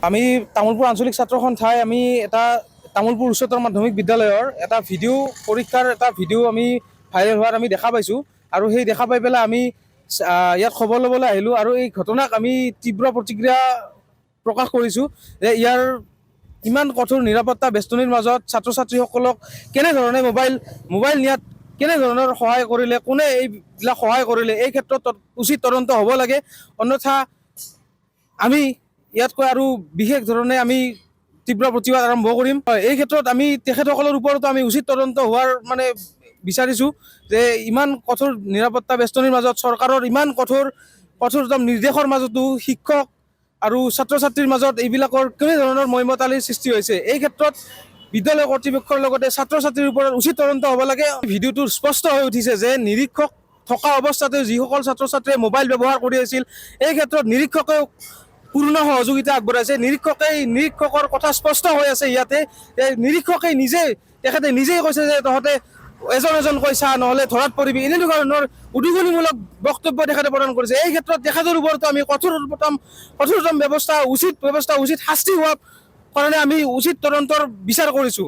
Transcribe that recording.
আমি তামোলপুৰ আঞ্চলিক ছাত্ৰ সন্থাই আমি এটা তামোলপুৰ উচ্চতৰ মাধ্যমিক বিদ্যালয়ৰ এটা পৰীক্ষাৰ এটা ভিডিঅ' আমি ভাইৰেল হোৱাত আমি দেখা পাইছোঁ আৰু সেই দেখা পাই পেলাই আমি ইয়াত খবৰ ল'বলৈ আহিলোঁ আৰু এই ঘটনাক আমি তীব্ৰ প্ৰতিক্ৰিয়া প্ৰকাশ কৰিছোঁ যে ইয়াৰ ইমান কঠোৰ নিৰাপত্তা বেষ্টনীৰ মাজত ছাত্ৰ ছাত্ৰীসকলক কেনেধৰণে মোবাইল নিয়াত কেনেধৰণৰ সহায় কৰিলে, কোনে এইবিলাক সহায় কৰিলে, এই ক্ষেত্ৰত উচিত তদন্ত হ'ব লাগে। অন্যথা আমি ইয়াতকৈ আৰু বিশেষ ধৰণে আমি তীব্ৰ প্ৰতিবাদ আৰম্ভ কৰিম। এই ক্ষেত্ৰত আমি তেখেতসকলৰ ওপৰতো আমি উচিত তদন্ত হোৱাৰ বিচাৰিছোঁ যে ইমান কঠোৰ নিৰাপত্তা বেষ্টনীৰ মাজত চৰকাৰৰ ইমান কঠোৰ নিৰ্দেশৰ মাজতো শিক্ষক আৰু ছাত্ৰ ছাত্ৰীৰ মাজত এইবিলাকৰ কেনেধৰণৰ মইমতালিৰ সৃষ্টি হৈছে। এই ক্ষেত্ৰত বিদ্যালয় কৰ্তৃপক্ষৰ লগতে ছাত্ৰ ছাত্ৰীৰ ওপৰত উচিত তদন্ত হ'ব লাগে। ভিডিঅ'টোৰ স্পষ্ট হৈ উঠিছে যে নিৰীক্ষক থকা অৱস্থাতে যিসকল ছাত্ৰ ছাত্ৰীয়ে মোবাইল ব্যৱহাৰ কৰি আছিল, এই ক্ষেত্ৰত নিৰীক্ষকেও পূৰ্ণ সহযোগিতা আগবঢ়াইছে। নিৰীক্ষকৰ কথা স্পষ্ট হৈ আছে ইয়াতে। নিৰীক্ষকে তেখেতে নিজেই কৈছে যে তহঁতে এজনকৈ চা, নহ'লে ধৰাত পৰিবি, এনেকুৱা ধৰণৰ উদ্বোধনীমূলক বক্তব্য তেখেতে প্ৰদান কৰিছে। এই ক্ষেত্ৰত তেখেতৰ ওপৰতো আমি কঠোৰতম উচিত শাস্তি হোৱাৰ কাৰণে আমি উচিত তদন্তৰ বিচাৰ কৰিছোঁ।